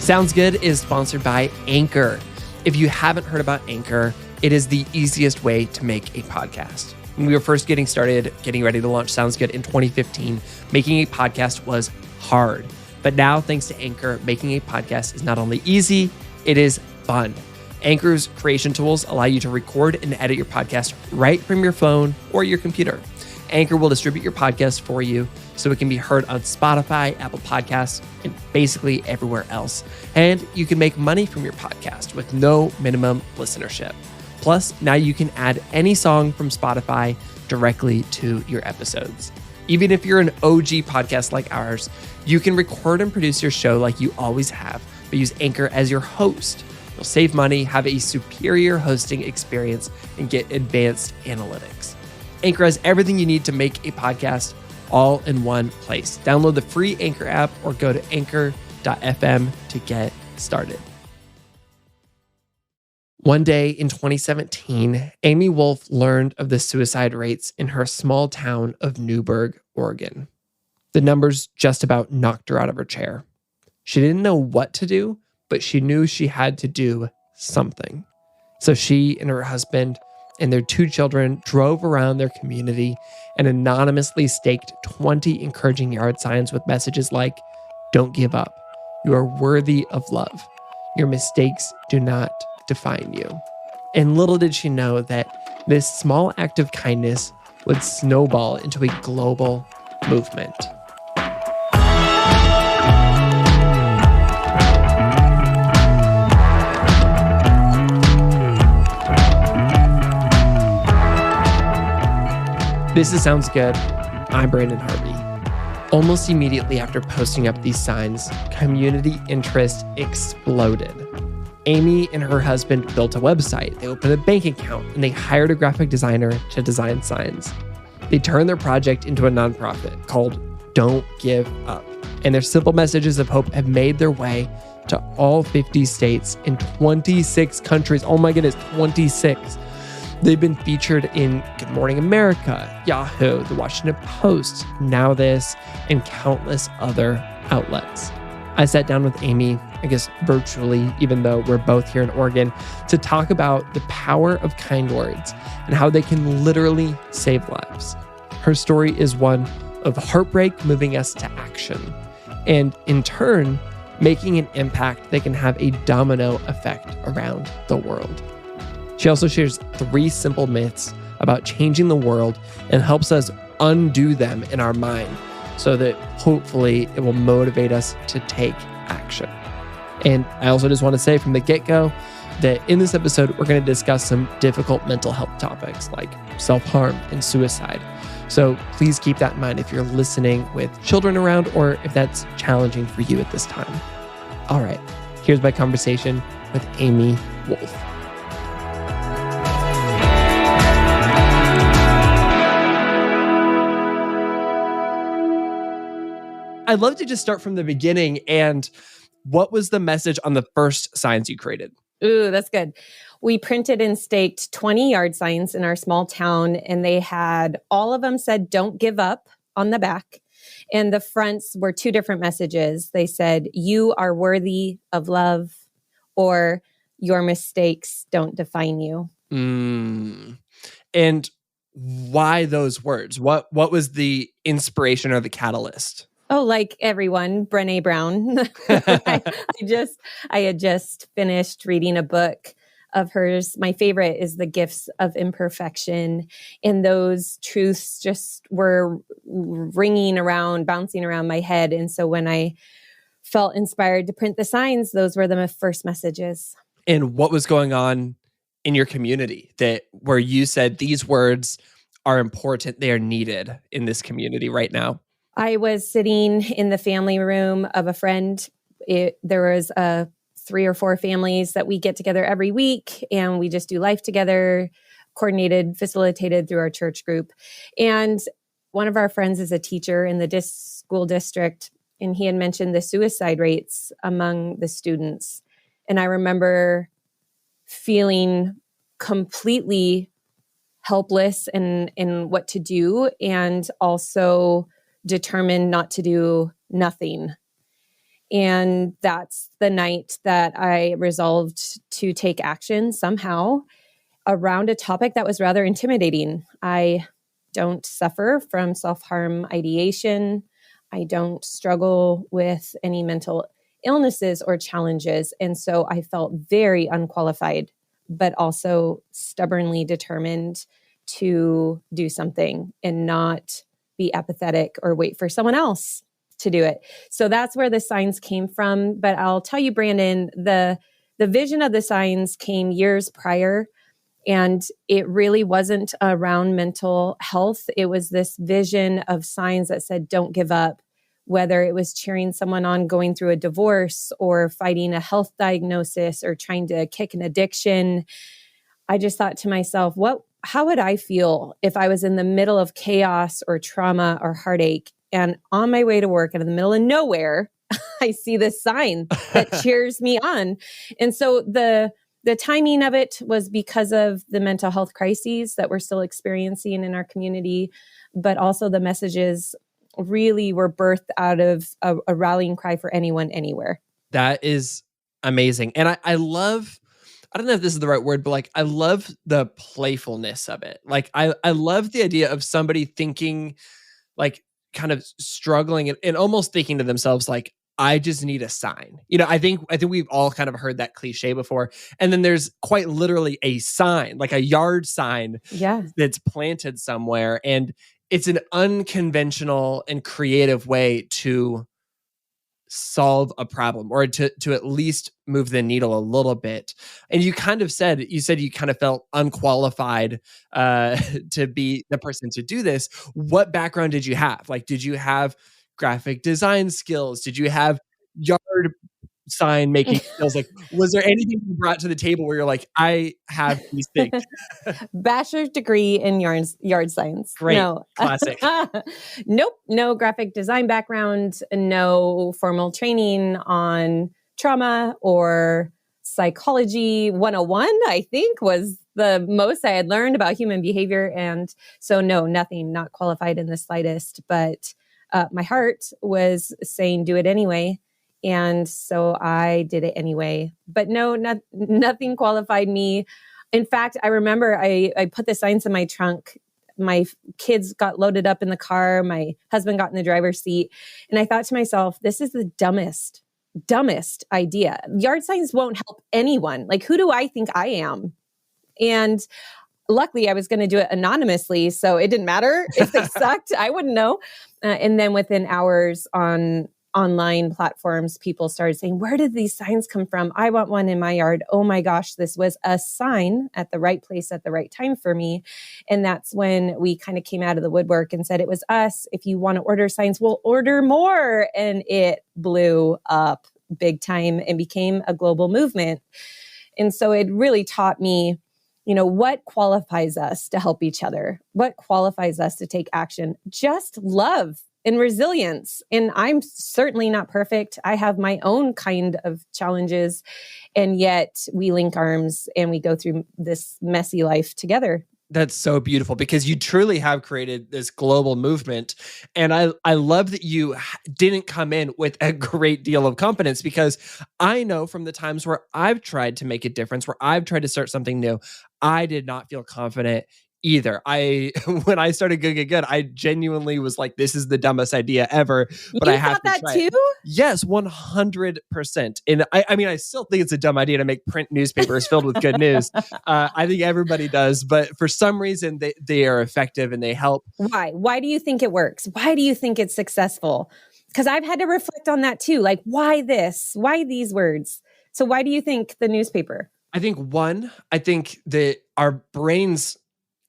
Sounds Good is sponsored by Anchor. If you haven't heard about Anchor, it is the easiest way to make a podcast. When we were first getting started, getting ready to launch Sounds Good in 2015, making a podcast was hard. But now, thanks to Anchor, making a podcast is not only easy, it is fun. Anchor's creation tools allow you to record and edit your podcast right from your phone or your computer. Anchor will distribute your podcast for you so it can be heard on Spotify, Apple Podcasts, and basically everywhere else. And you can make money from your podcast with no minimum listenership. Plus, now you can add any song from Spotify directly to your episodes. Even if you're an OG podcast like ours, you can record and produce your show like you always have, but use Anchor as your host. You'll save money, have a superior hosting experience, and get advanced analytics. Anchor has everything you need to make a podcast all in one place. Download the free Anchor app or go to anchor.fm to get started. One day in 2017, Amy Wolff learned of the suicide rates in her small town of Newberg, Oregon. The numbers just about knocked her out of her chair. She didn't know what to do, but she knew she had to do something. So she and her husband and their 2 children drove around their community and anonymously staked 20 encouraging yard signs with messages like, "Don't give up. You are worthy of love. Your mistakes do not define you." And little did she know that this small act of kindness would snowball into a global movement. This is Sounds Good. I'm Brandon Harvey. Almost immediately after posting up these signs, community interest exploded. Amy and her husband built a website, they opened a bank account, and they hired a graphic designer to design signs. They turned their project into a nonprofit called Don't Give Up. And their simple messages of hope have made their way to all 50 states and 26 countries. Oh my goodness, 26. They've been featured in Good Morning America, Yahoo, The Washington Post, Now This, and countless other outlets. I sat down with Amy, I guess virtually, even though we're both here in Oregon, to talk about the power of kind words and how they can literally save lives. Her story is one of heartbreak moving us to action, and in turn, making an impact that can have a domino effect around the world. She also shares 3 simple myths about changing the world and helps us undo them in our mind so that hopefully it will motivate us to take action. And I also just want to say from the get-go that in this episode, we're going to discuss some difficult mental health topics like self-harm and suicide. So please keep that in mind if you're listening with children around or if that's challenging for you at this time. All right, here's my conversation with Amy Wolff. I'd love to just start from the beginning. And what was the message on the first signs you created? Ooh, that's good. We printed and staked 20 yard signs in our small town, and they had, all of them said, "Don't give up" on the back. And the fronts were 2 different messages. They said, "You are worthy of love," or "Your mistakes don't define you." And why those words? What was the inspiration or the catalyst? Oh, like everyone, Brené Brown. I had just finished reading a book of hers. My favorite is The Gifts of Imperfection. And those truths just were ringing around, bouncing around my head. And so when I felt inspired to print the signs, those were the first messages. And what was going on in your community where you said these words are important, they are needed in this community right now? I was sitting in the family room of a friend. There was 3 or 4 families that we get together every week, and we just do life together, coordinated, facilitated through our church group. And one of our friends is a teacher in the school district, and he had mentioned the suicide rates among the students. And I remember feeling completely helpless in what to do, and also determined not to do nothing. And that's the night that I resolved to take action somehow around a topic that was rather intimidating. I don't suffer from self-harm ideation. I don't struggle with any mental illnesses or challenges. And so I felt very unqualified, but also stubbornly determined to do something and not be apathetic or wait for someone else to do it. So that's where the signs came from. But I'll tell you, Brandon, the vision of the signs came years prior. And it really wasn't around mental health. It was this vision of signs that said, don't give up, whether it was cheering someone on going through a divorce or fighting a health diagnosis or trying to kick an addiction. I just thought to myself, how would I feel if I was in the middle of chaos or trauma or heartache and on my way to work and in the middle of nowhere, I see this sign that cheers me on. And so the timing of it was because of the mental health crises that we're still experiencing in our community, but also the messages really were birthed out of a rallying cry for anyone, anywhere. That is amazing. And I love, I don't know if this is the right word, but like, I love the playfulness of it. Like, I love the idea of somebody thinking, like, kind of struggling and almost thinking to themselves, like, I just need a sign. I think we've all kind of heard that cliche before. And then there's quite literally a sign, like a yard sign that's planted somewhere. And it's an unconventional and creative way to solve a problem or to at least move the needle a little bit. And you said you kind of felt unqualified to be the person to do this. What background did you have? Like, did you have graphic design skills? Did you have yard sign making skills? Like, was there anything you brought to the table where you're like, I have these things? Bachelor's degree in yard signs. Great. No. Classic. Nope. No graphic design background, no formal training on trauma or psychology 101, I think was the most I had learned about human behavior. And so no, nothing, not qualified in the slightest, but my heart was saying, do it anyway. And so I did it anyway, but no, nothing qualified me. In fact, I remember I put the signs in my trunk. My kids got loaded up in the car. My husband got in the driver's seat. And I thought to myself, this is the dumbest idea. Yard signs won't help anyone. Like, who do I think I am? And luckily I was going to do it anonymously. So it didn't matter if they sucked. I wouldn't know. And then within hours on online platforms, people started saying, where did these signs come from? I want one in my yard. Oh my gosh, this was a sign at the right place at the right time for me. And that's when we kind of came out of the woodwork and said, it was us. If you want to order signs, we'll order more. And it blew up big time and became a global movement. And so it really taught me, what qualifies us to help each other? What qualifies us to take action? Just love and resilience. And I'm certainly not perfect. I have my own kind of challenges. And yet we link arms and we go through this messy life together. That's so beautiful because you truly have created this global movement. And I love that you didn't come in with a great deal of confidence, because I know from the times where I've tried to make a difference, where I've tried to start something new, I did not feel confident either. When I started Good, I genuinely was like, this is the dumbest idea ever. But I have to that try too? It. Yes, 100%. And I mean, I still think it's a dumb idea to make print newspapers filled with good news. I think everybody does, but for some reason they are effective and they help. Why? Why do you think it works? Why do you think it's successful? Because I've had to reflect on that too. Like, why this? Why these words? So why do you think the newspaper? I think that our brains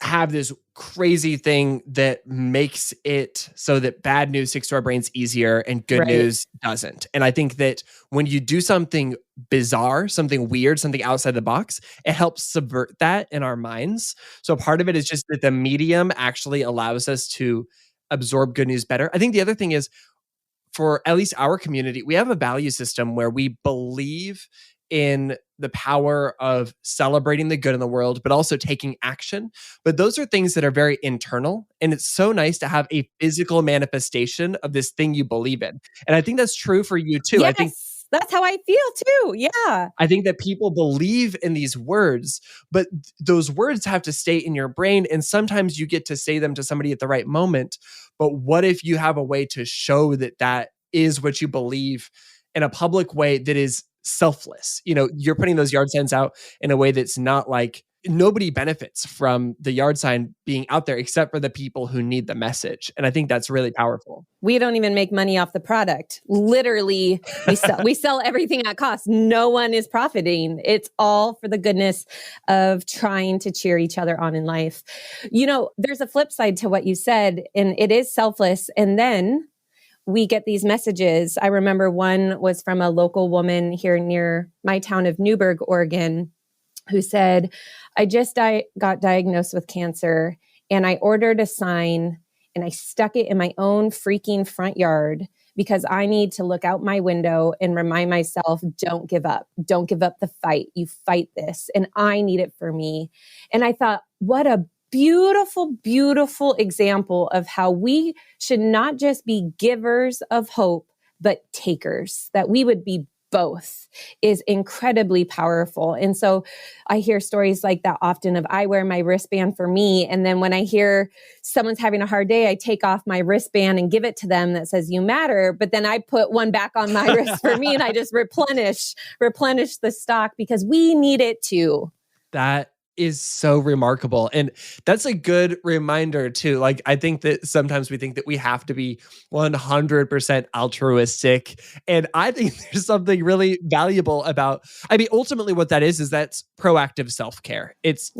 have this crazy thing that makes it so that bad news sticks to our brains easier and good news doesn't. And I think that when you do something bizarre, something weird, something outside the box, it helps subvert that in our minds. So part of it is just that the medium actually allows us to absorb good news better. I think the other thing is, for at least our community, we have a value system where we believe in the power of celebrating the good in the world, but also taking action. But those are things that are very internal. And it's so nice to have a physical manifestation of this thing you believe in. And I think that's true for you too. Yes, that's how I feel too. Yeah. I think that people believe in these words, but those words have to stay in your brain. And sometimes you get to say them to somebody at the right moment. But what if you have a way to show that that is what you believe in a public way that is selfless? You know, you're putting those yard signs out in a way that's not like nobody benefits from the yard sign being out there except for the people who need the message. And I think that's really powerful. We don't even make money off the product. Literally, we sell everything at cost. No one is profiting. It's all for the goodness of trying to cheer each other on in life. You know, there's a flip side to what you said, and it is selfless. And then we get these messages. I remember one was from a local woman here near my town of Newberg, Oregon, who said, I just got diagnosed with cancer and I ordered a sign and I stuck it in my own freaking front yard because I need to look out my window and remind myself, don't give up. Don't give up the fight. You fight this and I need it for me. And I thought, what a beautiful, beautiful example of how we should not just be givers of hope, but takers, that we would be both is incredibly powerful. And so I hear stories like that often of I wear my wristband for me. And then when I hear someone's having a hard day, I take off my wristband and give it to them that says, you matter. But then I put one back on my wrist for me and I just replenish the stock because we need it too. That is so remarkable. And that's a good reminder too. Like, I think that sometimes we think that we have to be 100% altruistic. And I think there's something really valuable about, I mean, ultimately what that is that's proactive self-care. It's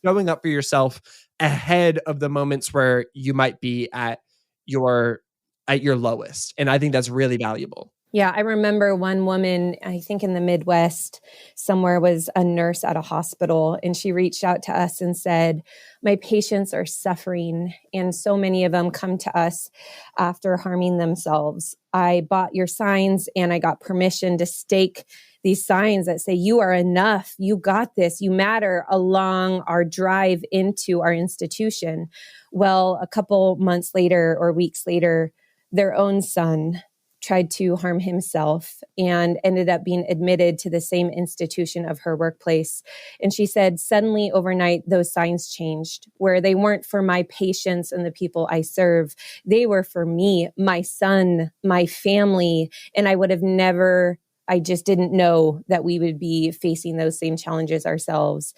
showing up for yourself ahead of the moments where you might be at your lowest. And I think that's really valuable. Yeah, I remember one woman, I think in the Midwest somewhere, was a nurse at a hospital, and she reached out to us and said, my patients are suffering, and so many of them come to us after harming themselves. I bought your signs, and I got permission to stake these signs that say, you are enough, you got this, you matter, along our drive into our institution. Well, a couple months later or weeks later, their own son tried to harm himself and ended up being admitted to the same institution of her workplace. And she said, suddenly overnight, those signs changed, where they weren't for my patients and the people I serve. They were for me, my son, my family. And I just didn't know that we would be facing those same challenges ourselves.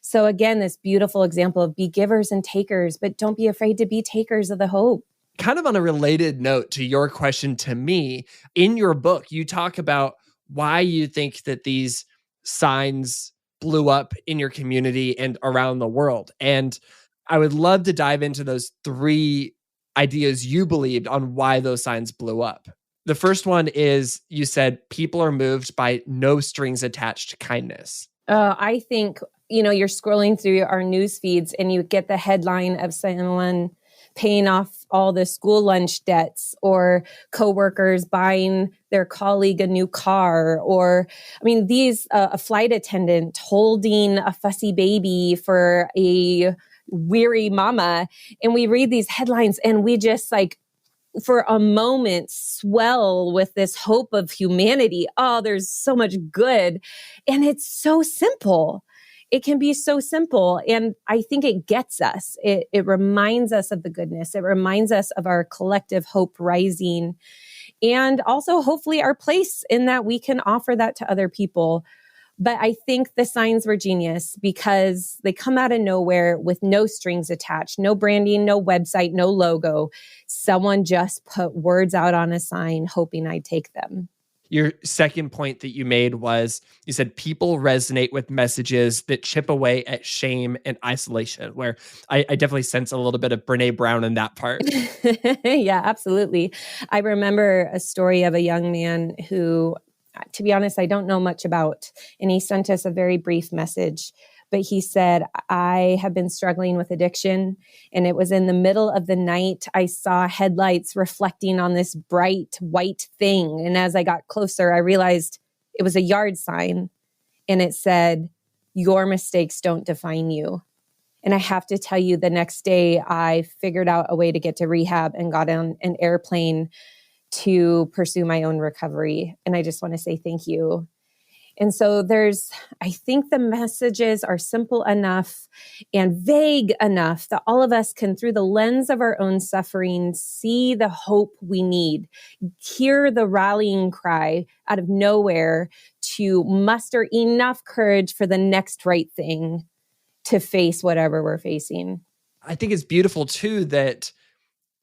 So again, this beautiful example of be givers and takers, but don't be afraid to be takers of the hope. Kind of on a related note to your question to me, in your book, you talk about why you think that these signs blew up in your community and around the world. And I would love to dive into those 3 ideas you believed on why those signs blew up. The first one is you said people are moved by no strings attached kindness. I think, you're scrolling through our news feeds and you get the headline of someone paying off all the school lunch debts, or coworkers buying their colleague a new car, or, a flight attendant holding a fussy baby for a weary mama. And we read these headlines and we just for a moment swell with this hope of humanity. Oh, there's so much good. And it's so simple. It can be so simple. And I think it gets us. It reminds us of the goodness. It reminds us of our collective hope rising. And also, hopefully, our place in that we can offer that to other people. But I think the signs were genius because they come out of nowhere with no strings attached, no branding, no website, no logo. Someone just put words out on a sign, hoping I'd take them. Your second point that you made was you said people resonate with messages that chip away at shame and isolation, where I definitely sense a little bit of Brene Brown in that part. Yeah, absolutely. I remember a story of a young man who, to be honest, I don't know much about, and he sent us a very brief message. But he said, I have been struggling with addiction, and it was in the middle of the night. I saw headlights reflecting on this bright white thing. And as I got closer, I realized it was a yard sign. and it said, "Your mistakes don't define you." And I have to tell you, the next day I figured out a way to get to rehab and got on an airplane to pursue my own recovery. And I just want to say thank you. And so I think the messages are simple enough and vague enough that all of us can, through the lens of our own suffering, see the hope we need, hear the rallying cry out of nowhere to muster enough courage for the next right thing to face whatever we're facing. I think it's beautiful too that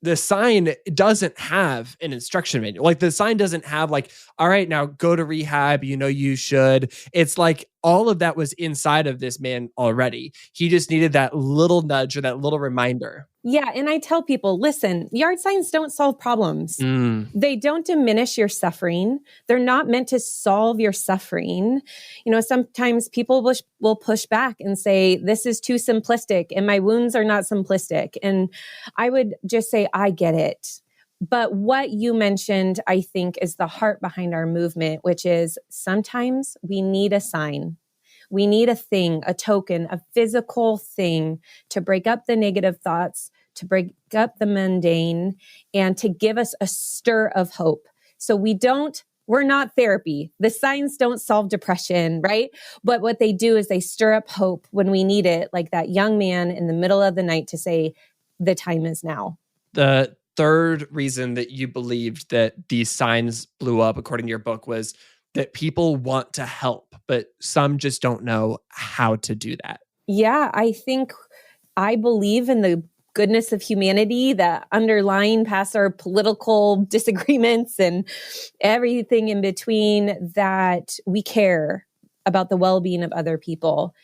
the sign doesn't have an instruction manual. Like the sign doesn't have like, all right, now go to rehab. You should. It's like all of that was inside of this man already. He just needed that little nudge or that little reminder. Yeah. And I tell people, listen, yard signs don't solve problems. They don't diminish your suffering. They're not meant to solve your suffering. Sometimes people will push back and say, this is too simplistic and my wounds are not simplistic. And I would just say, I get it. But what you mentioned, I think, is the heart behind our movement, which is sometimes we need a sign. We need a thing, a token, a physical thing to break up the negative thoughts, to break up the mundane, and to give us a stir of hope. So we're not therapy. The signs don't solve depression, right? But what they do is they stir up hope when we need it, like that young man in the middle of the night to say, the time is now. The third reason that you believed that these signs blew up, according to your book, was that people want to help, but some just don't know how to do that. Yeah, I believe in the goodness of humanity that underlying past our political disagreements and everything in between, that we care about the well-being of other people.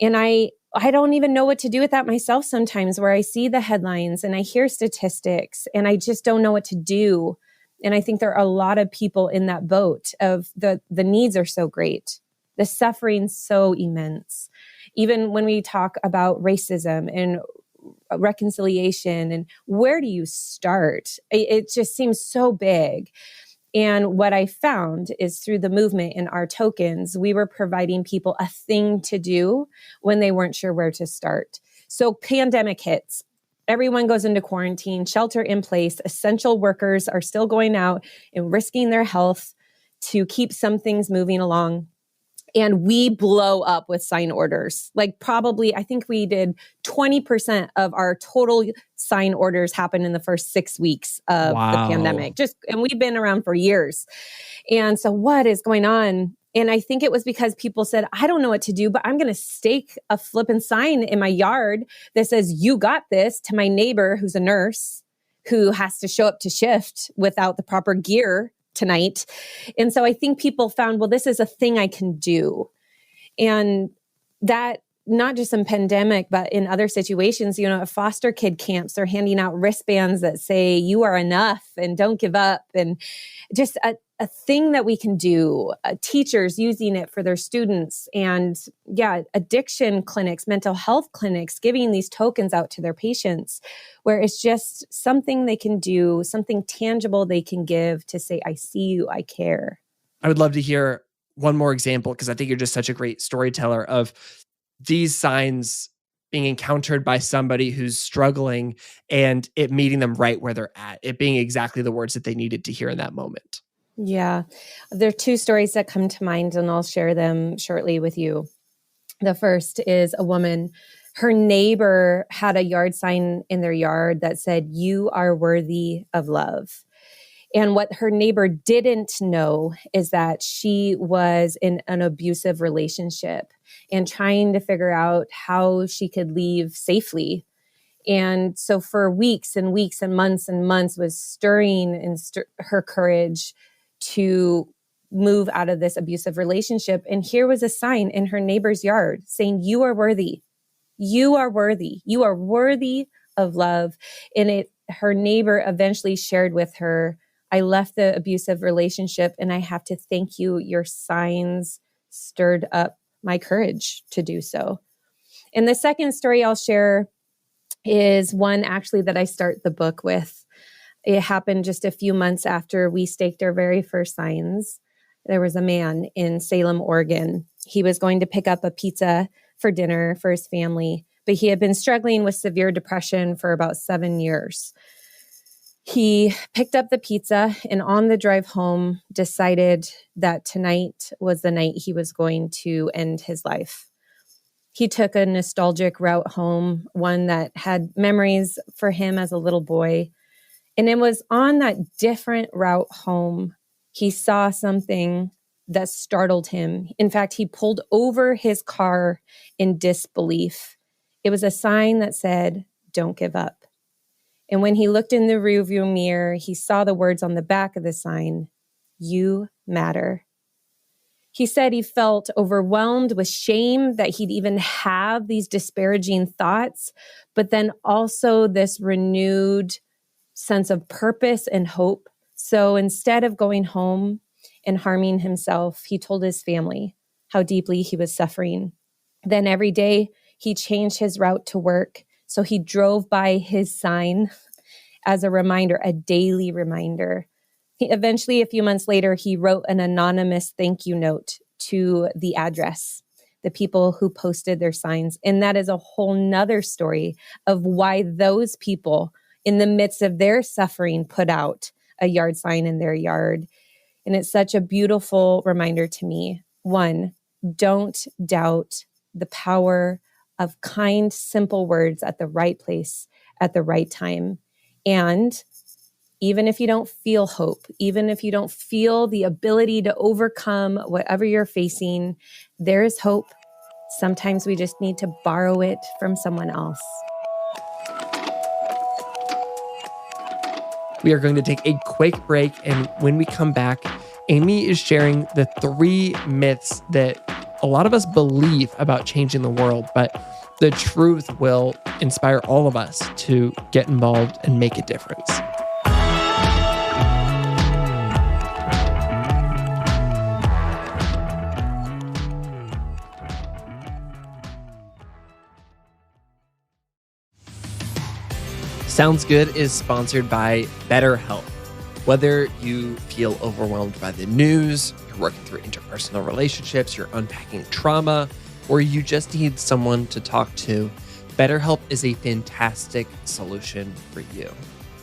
And I don't even know what to do with that myself sometimes, where I see the headlines and I hear statistics and I just don't know what to do. And I think there are a lot of people in that boat of the needs are so great. The suffering's so immense. Even when we talk about racism and reconciliation and where do you start? It just seems so big. And what I found is through the movement and our tokens, we were providing people a thing to do when they weren't sure where to start. So pandemic hits. Everyone goes into quarantine, shelter in place. Essential workers are still going out and risking their health to keep some things moving along. And we blow up with sign orders. Like probably, I think we did 20% of our total sign orders happen in the first 6 weeks of the pandemic. And we've been around for years. And so what is going on? And I think it was because people said, I don't know what to do, but I'm going to stake a flippin' sign in my yard that says, you got this, to my neighbor who's a nurse who has to show up to shift without the proper gear tonight. And so I think people found, well, this is a thing I can do. And that, not just in pandemic, but in other situations, at foster kid camps, they're handing out wristbands that say, you are enough and don't give up. And just a thing that we can do, teachers using it for their students, and addiction clinics, mental health clinics, giving these tokens out to their patients, where it's just something they can do, something tangible they can give to say, I see you, I care. I would love to hear one more example, because I think you're just such a great storyteller of these signs being encountered by somebody who's struggling and it meeting them right where they're at, it being exactly the words that they needed to hear in that moment. Yeah. There are two stories that come to mind, and I'll share them shortly with you. The first is a woman, her neighbor had a yard sign in their yard that said, you are worthy of love. And what her neighbor didn't know is that she was in an abusive relationship and trying to figure out how she could leave safely. And so for weeks and weeks and months was stirring her courage to move out of this abusive relationship. And here was a sign in her neighbor's yard saying, you are worthy. You are worthy. You are worthy of love. And her neighbor eventually shared with her, I left the abusive relationship and I have to thank you. Your signs stirred up my courage to do so. And the second story I'll share is one actually that I start the book with. It happened just a few months after we staked our very first signs. There was a man in Salem, Oregon, He was going to pick up a pizza for dinner for his family, but he had been struggling with severe depression for about 7 years. He picked up the pizza and on the drive home decided that tonight was the night he was going to end his life. He took a nostalgic route home, one that had memories for him as a little boy. And it was on that different route home, he saw something that startled him. In fact, he pulled over his car in disbelief. It was a sign that said, "Don't give up." And when he looked in the rearview mirror, he saw the words on the back of the sign, "You matter." He said he felt overwhelmed with shame that he'd even have these disparaging thoughts, but then also this renewed sense of purpose and hope. So instead of going home and harming himself, he told his family how deeply he was suffering. Then every day he changed his route to work. So he drove by his sign as a reminder, a daily reminder. Eventually, a few months later, he wrote an anonymous thank you note to the address, the people who posted their signs. And that is a whole nother story of why those people in the midst of their suffering put out a yard sign in their yard. And it's such a beautiful reminder to me. One, don't doubt the power of kind, simple words at the right place at the right time. And even if you don't feel hope, even if you don't feel the ability to overcome whatever you're facing, there is hope. Sometimes we just need to borrow it from someone else. We are going to take a quick break, and when we come back, Amy is sharing the 3 myths that a lot of us believe about changing the world, but the truth will inspire all of us to get involved and make a difference. Sounds Good is sponsored by BetterHelp. Whether you feel overwhelmed by the news, you're working through interpersonal relationships, you're unpacking trauma, or you just need someone to talk to, BetterHelp is a fantastic solution for you.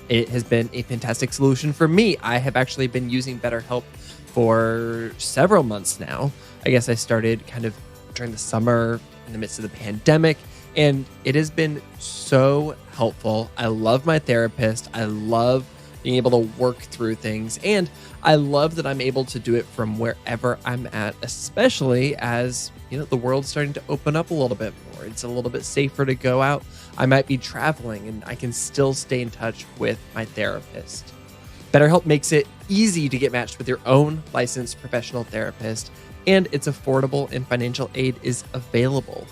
It has been a fantastic solution for me. I have actually been using BetterHelp for several months now. I guess I started kind of during the summer in the midst of the pandemic, and it has been so helpful. I love my therapist. I love being able to work through things. And I love that I'm able to do it from wherever I'm at, especially as, the world's starting to open up a little bit more. It's a little bit safer to go out. I might be traveling and I can still stay in touch with my therapist. BetterHelp makes it easy to get matched with your own licensed professional therapist, and it's affordable and financial aid is available.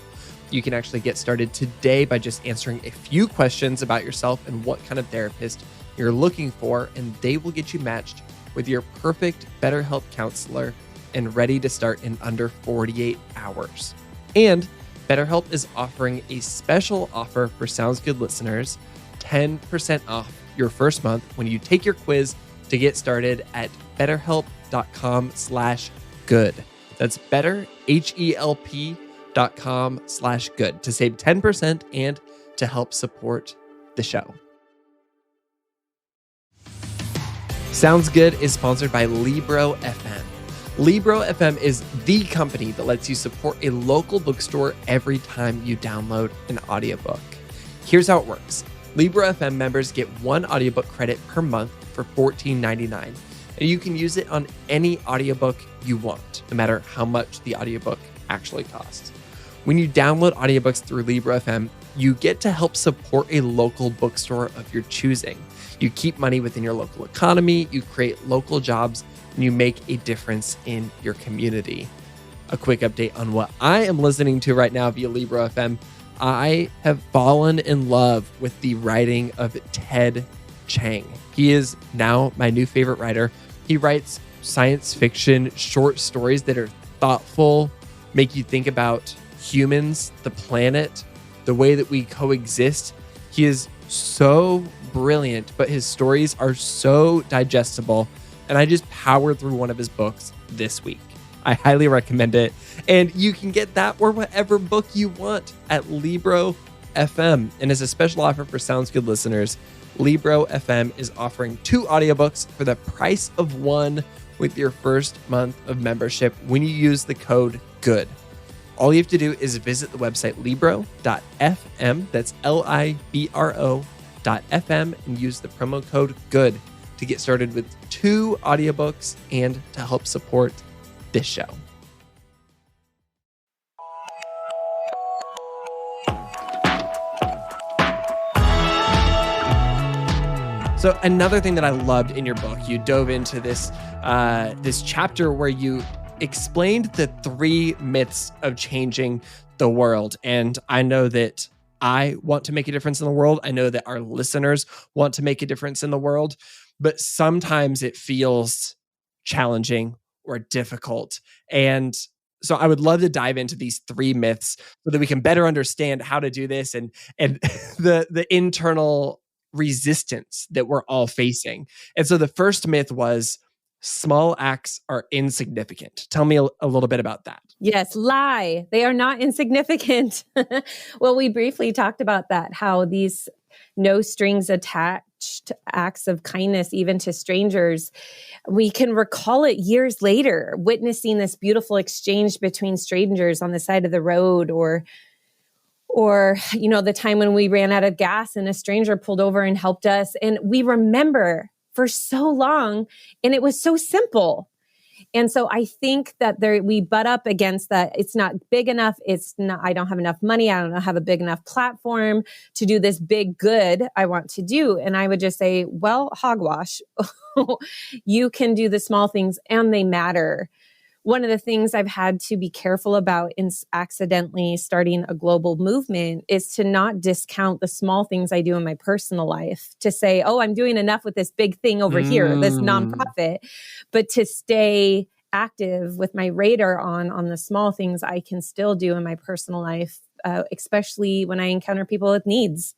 You can actually get started today by just answering a few questions about yourself and what kind of therapist you're looking for, and they will get you matched with your perfect BetterHelp counselor and ready to start in under 48 hours. And BetterHelp is offering a special offer for Sounds Good listeners, 10% off your first month when you take your quiz to get started at betterhelp.com/good. That's betterhelp.com/good to save 10% and to help support the show. Sounds Good is sponsored by Libro FM. Libro FM is the company that lets you support a local bookstore every time you download an audiobook. Here's how it works. Libro FM members get 1 audiobook credit per month for $14.99, and you can use it on any audiobook you want, no matter how much the audiobook actually costs. When you download audiobooks through Libro FM, you get to help support a local bookstore of your choosing. You keep money within your local economy, you create local jobs, and you make a difference in your community. A quick update on what I am listening to right now via Libro FM. I have fallen in love with the writing of Ted Chiang. He is now my new favorite writer. He writes science fiction short stories that are thoughtful, make you think about humans, the planet, the way that we coexist. He is so brilliant, but his stories are so digestible. And I just powered through one of his books this week. I highly recommend it. And you can get that or whatever book you want at Libro FM. And as a special offer for Sounds Good listeners, Libro FM is offering 2 audiobooks for the price of 1 with your first month of membership when you use the code GOOD. All you have to do is visit the website libro.fm, that's libro.fm, and use the promo code GOOD to get started with 2 audiobooks and to help support this show. So another thing that I loved in your book, you dove into this this chapter where you explained the 3 myths of changing the world. And I know that I want to make a difference in the world. I know that our listeners want to make a difference in the world, but sometimes it feels challenging or difficult. And so I would love to dive into these 3 myths so that we can better understand how to do this and the internal resistance that we're all facing. And so the first myth was small acts are insignificant. Tell me a little bit about that. Yes, lie. They are not insignificant. Well, we briefly talked about that, how these no strings attached acts of kindness, even to strangers, we can recall it years later, witnessing this beautiful exchange between strangers on the side of the road, or the time when we ran out of gas and a stranger pulled over and helped us. And we remember for so long, and it was so simple. And so I think that we butt up against that. It's not big enough. I don't have enough money. I don't have a big enough platform to do this big good I want to do. And I would just say, well, hogwash. You can do the small things and they matter. One of the things I've had to be careful about in accidentally starting a global movement is to not discount the small things I do in my personal life, to say, oh, I'm doing enough with this big thing over here, this nonprofit, but to stay active with my radar on the small things I can still do in my personal life, especially when I encounter people with needs.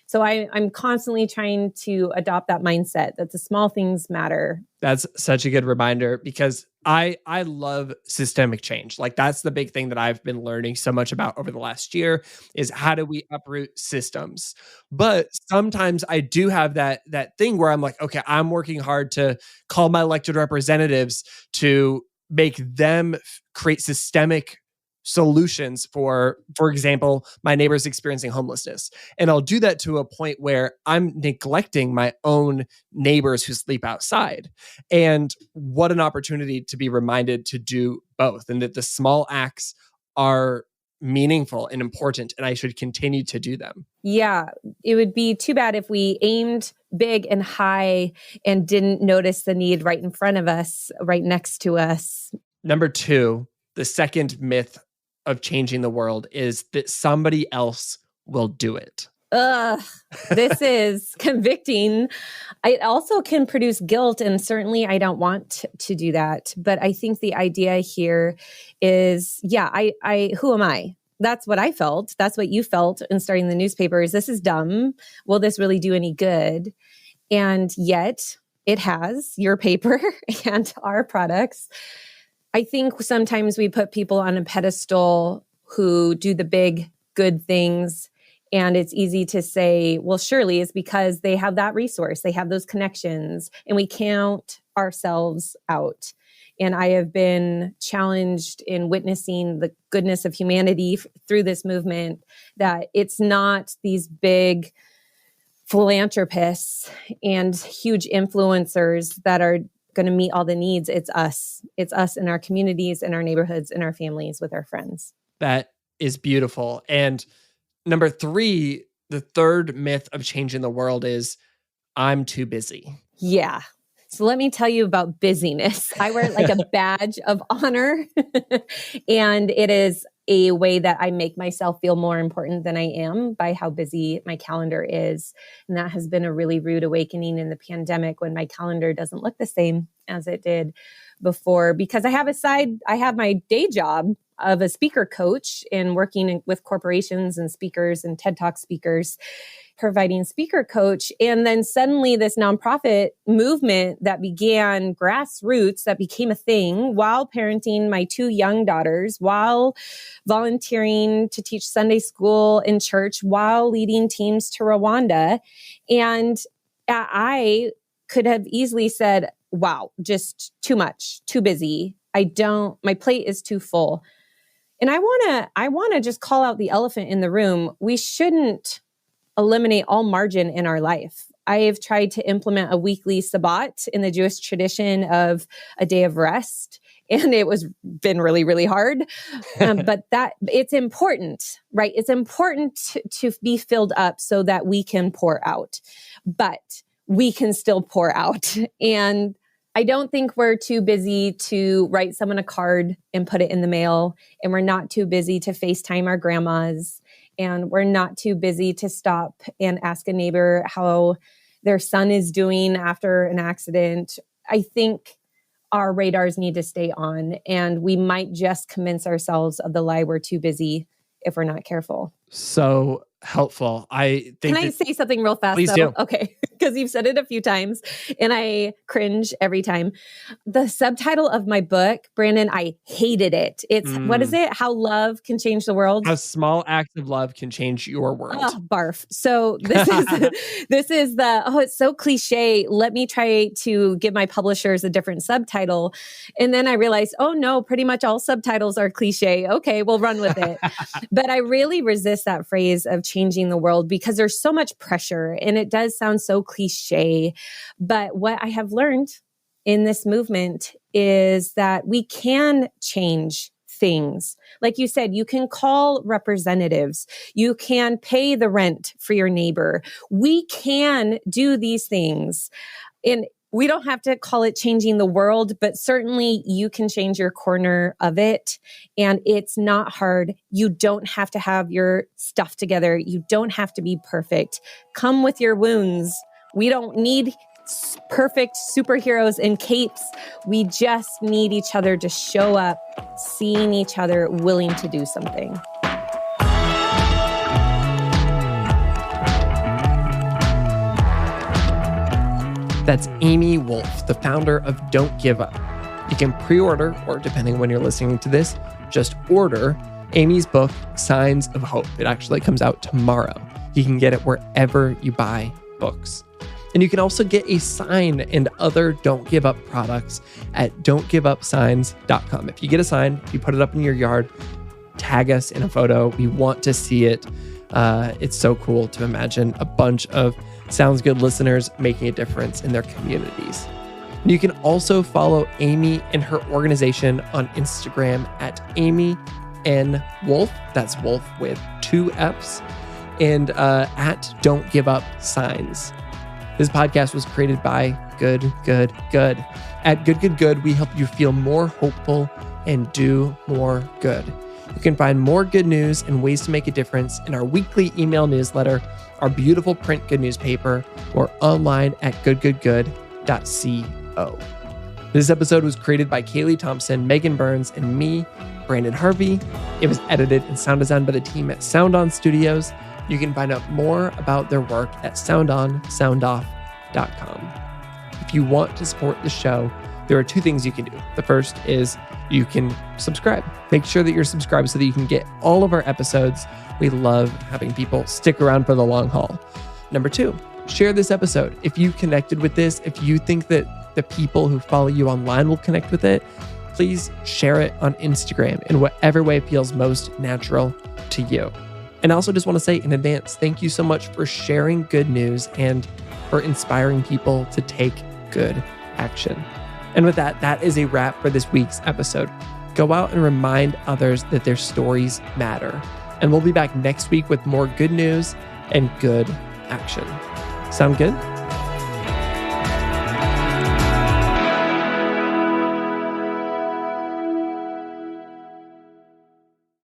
So I'm constantly trying to adopt that mindset that the small things matter. That's such a good reminder, because I love systemic change. Like, that's the big thing that I've been learning so much about over the last year, is how do we uproot systems? But sometimes I do have that thing where I'm like, okay, I'm working hard to call my elected representatives to make them create systemic solutions for example, my neighbors experiencing homelessness. And I'll do that to a point where I'm neglecting my own neighbors who sleep outside. And what an opportunity to be reminded to do both, and that the small acts are meaningful and important, and I should continue to do them. Yeah, it would be too bad if we aimed big and high and didn't notice the need right in front of us, right next to us. Number 2, the second myth of changing the world is that somebody else will do it. Ugh, this is convicting. It also can produce guilt, and certainly I don't want to do that. But I think the idea here is, who am I? That's what I felt. That's what you felt in starting the newspaper. Is this is dumb. Will this really do any good? And yet it has, your paper and our products. I think sometimes we put people on a pedestal who do the big, good things. And it's easy to say, well, surely it's because they have that resource. They have those connections, and we count ourselves out. And I have been challenged in witnessing the goodness of humanity through this movement, that it's not these big philanthropists and huge influencers that are going to meet all the needs. It's us. It's us in our communities, in our neighborhoods, in our families, with our friends. That is beautiful. And number 3, the third myth of changing the world is I'm too busy. Yeah. So let me tell you about busyness. I wear it like a badge of honor. And it is a way that I make myself feel more important than I am by how busy my calendar is. And that has been a really rude awakening in the pandemic, when my calendar doesn't look the same as it did before, because I have my day job of a speaker coach and working with corporations and speakers and TED Talk speakers, providing speaker coach. And then suddenly this nonprofit movement that began grassroots, that became a thing while parenting my 2 young daughters, while volunteering to teach Sunday school in church, while leading teams to Rwanda. And I could have easily said, wow, just too much, too busy. My plate is too full. And I want to just call out the elephant in the room. We shouldn't eliminate all margin in our life. I have tried to implement a weekly Sabbat in the Jewish tradition of a day of rest, and it was been really, really hard. But that it's important, right? It's important to be filled up so that we can pour out, but we can still pour out. And I don't think we're too busy to write someone a card and put it in the mail. And we're not too busy to FaceTime our grandmas. And we're not too busy to stop and ask a neighbor how their son is doing after an accident. I think our radars need to stay on, and we might just convince ourselves of the lie we're too busy if we're not careful. So helpful. I think. Can I say something real fast? Please do. Okay. Because you've said it a few times and I cringe every time. The subtitle of my book, Brandon, I hated it. It's, what is it? How love can change the world. How small acts of love can change your world. Oh, barf. So this is it's so cliche. Let me try to give my publishers a different subtitle. And then I realized, oh no, pretty much all subtitles are cliche. Okay, we'll run with it. But I really resist that phrase of changing the world because there's so much pressure and it does sound so cliche. But what I have learned in this movement is that we can change things. Like you said, you can call representatives. You can pay the rent for your neighbor. We can do these things. And we don't have to call it changing the world, but certainly you can change your corner of it. And it's not hard. You don't have to have your stuff together. You don't have to be perfect. Come with your wounds. We don't need perfect superheroes and capes. We just need each other to show up, seeing each other, willing to do something. That's Amy Wolff, the founder of Don't Give Up. You can pre-order, or depending on when you're listening to this, just order Amy's book, Signs of Hope. It actually comes out tomorrow. You can get it wherever you buy books. And you can also get a sign and other Don't Give Up products at don'tgiveupsigns.com. If you get a sign, if you put it up in your yard, tag us in a photo. We want to see it. It's so cool to imagine a bunch of Sounds Good listeners making a difference in their communities. And you can also follow Amy and her organization on Instagram at Amy N. Wolff. That's Wolff with 2 F's. And at Don't Give Up Signs. This podcast was created by Good. At Good, we help you feel more hopeful and do more good. You can find more good news and ways to make a difference in our weekly email newsletter, our beautiful print good newspaper, or online at goodgoodgood.co. This episode was created by Kaylee Thompson, Megan Burns, and me, Brandon Harvey. It was edited and sound designed by the team at Sound On Studios. You can find out more about their work at soundonsoundoff.com. If you want to support the show, there are 2 things you can do. The first is you can subscribe. Make sure that you're subscribed so that you can get all of our episodes. We love having people stick around for the long haul. Number 2, share this episode. If you connected with this, if you think that the people who follow you online will connect with it, please share it on Instagram in whatever way feels most natural to you. And I also just want to say in advance, thank you so much for sharing good news and for inspiring people to take good action. And with that, that is a wrap for this week's episode. Go out and remind others that their stories matter. And we'll be back next week with more good news and good action. Sound good?